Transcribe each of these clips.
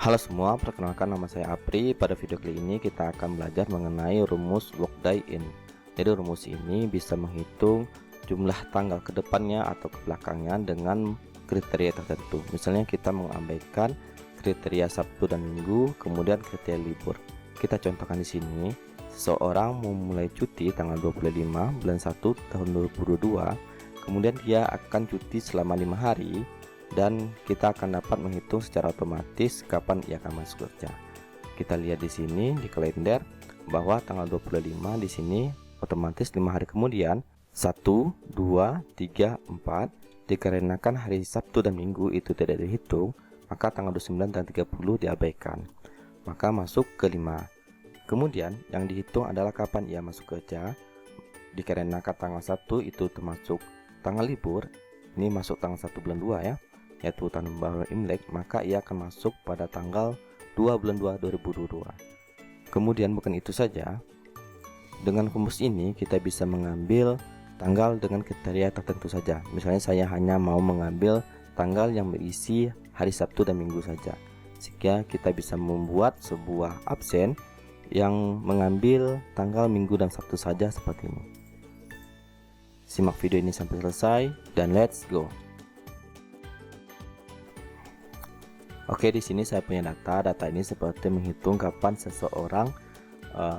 Halo semua, perkenalkan nama saya Apri. Pada video kali ini kita akan belajar mengenai rumus workday in. Jadi rumus ini bisa menghitung jumlah tanggal ke depannya atau ke belakangnya dengan kriteria tertentu. Misalnya kita mengabaikan kriteria Sabtu dan Minggu, kemudian kriteria libur. Kita contohkan di sini, seseorang memulai cuti tanggal 25 bulan 1 tahun 2022, kemudian dia akan cuti selama 5 hari. Dan kita akan dapat menghitung secara otomatis kapan ia akan masuk kerja. Kita lihat di sini di kalender bahwa tanggal 25 di sini otomatis 5 hari kemudian 1, 2, 3, 4 dikarenakan hari Sabtu dan Minggu itu tidak dihitung, maka tanggal 29 dan 30 diabaikan. Maka masuk ke 5. Kemudian yang dihitung adalah kapan ia masuk kerja. Dikarenakan tanggal 1 itu termasuk tanggal libur, ini masuk tanggal 1 bulan 2 ya, yaitu Tahun Baru Imlek, maka ia akan masuk pada tanggal 2 bulan 2 2022. Kemudian bukan itu saja, dengan rumus ini kita bisa mengambil tanggal dengan kriteria tertentu saja. Misalnya saya hanya mau mengambil tanggal yang berisi hari Sabtu dan Minggu saja, sehingga kita bisa membuat sebuah absen yang mengambil tanggal Minggu dan Sabtu saja seperti ini. Simak video ini sampai selesai dan let's go. Oke, di sini saya punya data. Data ini seperti menghitung kapan seseorang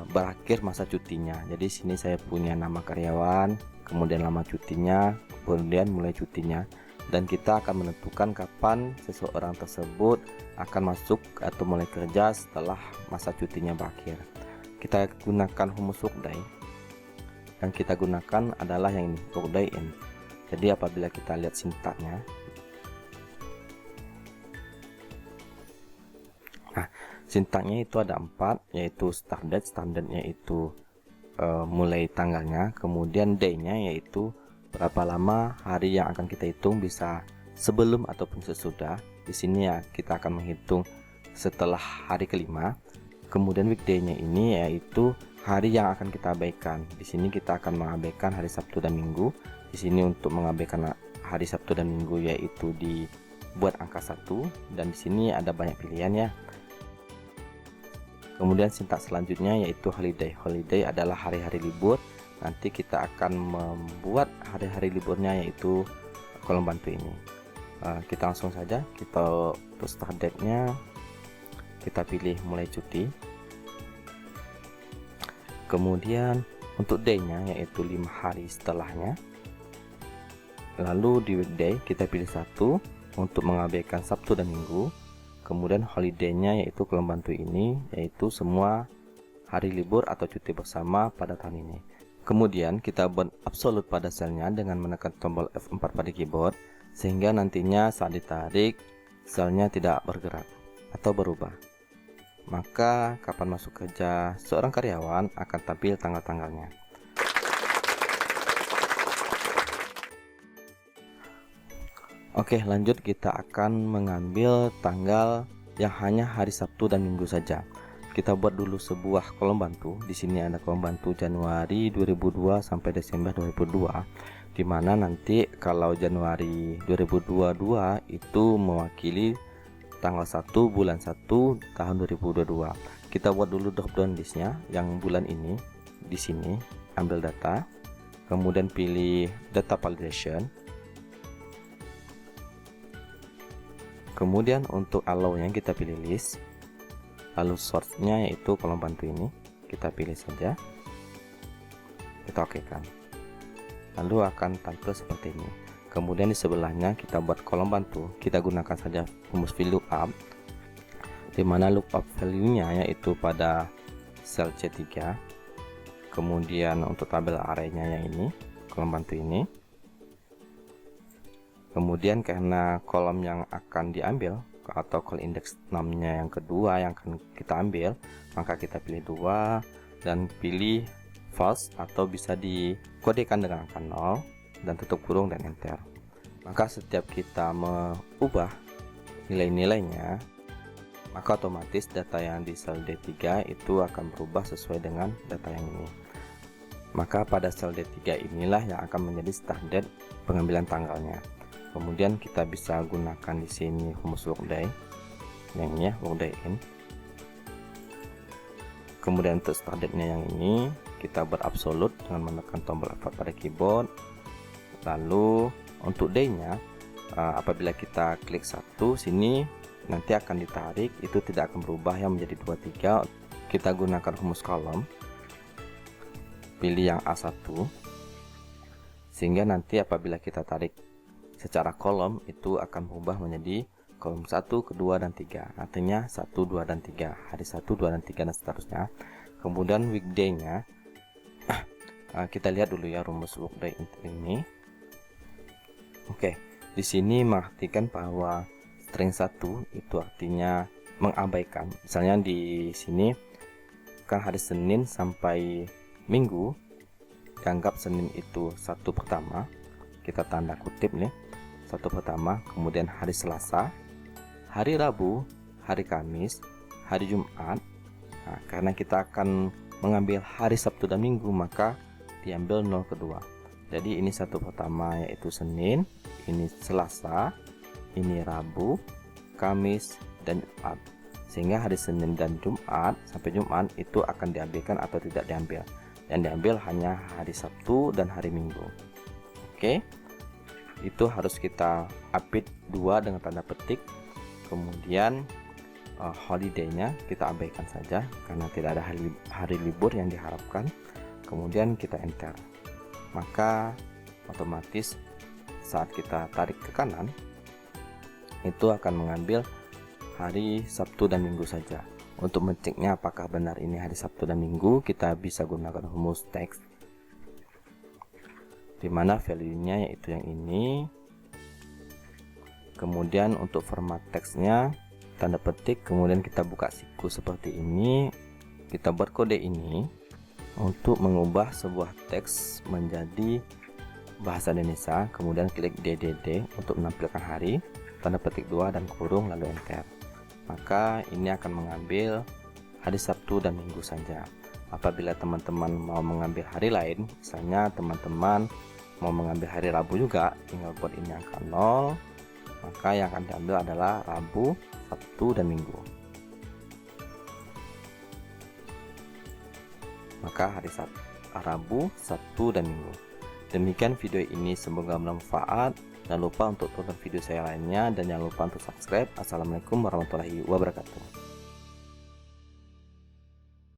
berakhir masa cutinya. Jadi sini saya punya nama karyawan, kemudian lama cutinya, kemudian mulai cutinya, dan kita akan menentukan kapan seseorang tersebut akan masuk atau mulai kerja setelah masa cutinya berakhir. Kita gunakan rumus workday. Yang kita gunakan adalah yang ini, workday in. Jadi apabila kita lihat sintaknya, sintaknya itu ada 4, yaitu start date, standarnya itu mulai tanggalnya, kemudian day-nya yaitu berapa lama hari yang akan kita hitung, bisa sebelum ataupun sesudah. Di sini ya kita akan menghitung setelah hari kelima. Kemudian weekday-nya ini yaitu hari yang akan kita abaikan. Di sini kita akan mengabaikan hari Sabtu dan Minggu. Di sini untuk mengabaikan hari Sabtu dan Minggu yaitu dibuat angka 1, dan di sini ada banyak pilihan ya. Kemudian sintaks selanjutnya yaitu holiday. Holiday adalah hari-hari libur. Nanti kita akan membuat hari-hari liburnya yaitu kolom bantu ini. Kita langsung saja, kita untuk start date-nya kita pilih mulai cuti. Kemudian untuk day-nya yaitu 5 hari setelahnya. Lalu di weekday kita pilih 1 untuk mengabaikan Sabtu dan Minggu. Kemudian holiday-nya yaitu kolom bantu ini, yaitu semua hari libur atau cuti bersama pada tahun ini. Kemudian kita buat absolute pada selnya dengan menekan tombol F4 pada keyboard, sehingga nantinya saat ditarik selnya tidak bergerak atau berubah. Maka kapan masuk kerja seorang karyawan akan tampil tanggal-tanggalnya. Oke, lanjut kita akan mengambil tanggal yang hanya hari Sabtu dan Minggu saja. Kita buat dulu sebuah kolom bantu. Di sini ada kolom bantu Januari 2002 sampai Desember 2002, di mana nanti kalau Januari 2022 itu mewakili tanggal 1 bulan 1 tahun 2022. Kita buat dulu drop down listnya yang bulan ini. Di sini ambil data, kemudian pilih data validation. Kemudian untuk allow-nya kita pilih list, lalu source-nya yaitu kolom bantu ini kita pilih saja, kita oke kan, lalu akan tampil seperti ini. Kemudian di sebelahnya kita buat kolom bantu, kita gunakan saja rumus VLOOKUP, dimana lookup value-nya yaitu pada sel C3. Kemudian untuk tabel array-nya yang ini, kolom bantu ini. Kemudian karena kolom yang akan diambil atau call index 6-nya yang kedua yang akan kita ambil, maka kita pilih 2 dan pilih false atau bisa dikodekan dengan angka 0 dan tutup kurung dan enter. Maka setiap kita mengubah nilai-nilainya, maka otomatis data yang di sel D3 itu akan berubah sesuai dengan data yang ini. Maka pada sel D3 inilah yang akan menjadi start date pengambilan tanggalnya. Kemudian kita bisa gunakan di sini rumus workday. yang ini ya, workday in. Kemudian untuk start date-nya yang ini kita buat absolute dengan menekan tombol F4 pada keyboard. Lalu untuk day-nya apabila kita klik satu sini nanti akan ditarik, itu tidak akan berubah yang menjadi 23. Kita gunakan rumus kolom, pilih yang A1, sehingga nanti apabila kita tarik secara kolom itu akan berubah menjadi kolom 1, kedua, dan 3. Artinya 1, 2, dan 3, hari 1, 2, dan 3 dan seterusnya. Kemudian weekday-nya kita lihat dulu ya rumus workday ini. Oke, di sini mengartikan bahwa string 1 itu artinya mengabaikan. Misalnya di sini kan hari Senin sampai Minggu, dianggap Senin itu satu pertama, kita tanda kutip nih, satu pertama. Kemudian hari Selasa, hari Rabu, hari Kamis, hari Jumat. Nah, karena kita akan mengambil hari Sabtu dan Minggu, maka diambil 0 kedua. Jadi ini satu pertama yaitu Senin, ini Selasa, ini Rabu, Kamis, dan Jumat. Sehingga hari Senin dan Jumat sampai Jumat itu akan diambilkan atau tidak diambil. Yang diambil hanya hari Sabtu dan hari Minggu. Oke, itu harus kita update 2 dengan tanda petik. Kemudian holiday-nya kita abaikan saja karena tidak ada hari libur yang diharapkan. Kemudian kita enter, maka otomatis saat kita tarik ke kanan itu akan mengambil hari Sabtu dan Minggu saja. Untuk mengeceknya apakah benar ini hari Sabtu dan Minggu, kita bisa gunakan rumus text, dimana value-nya yaitu yang ini. Kemudian untuk format teksnya tanda petik, kemudian kita buka siku seperti ini. Kita buat kode ini untuk mengubah sebuah teks menjadi bahasa Indonesia. Kemudian klik DDD untuk menampilkan hari, tanda petik 2 dan kurung, lalu enter. Maka ini akan mengambil hari Sabtu dan Minggu saja. Apabila teman-teman mau mengambil hari lain, misalnya teman-teman mau mengambil hari Rabu juga, tinggal buat ini angka 0, maka yang akan diambil adalah Rabu, Sabtu, dan Minggu. Maka hari Rabu, Sabtu, dan Minggu. Demikian video ini, semoga bermanfaat. Jangan lupa untuk tonton video saya lainnya dan jangan lupa untuk subscribe. Assalamualaikum warahmatullahi wabarakatuh.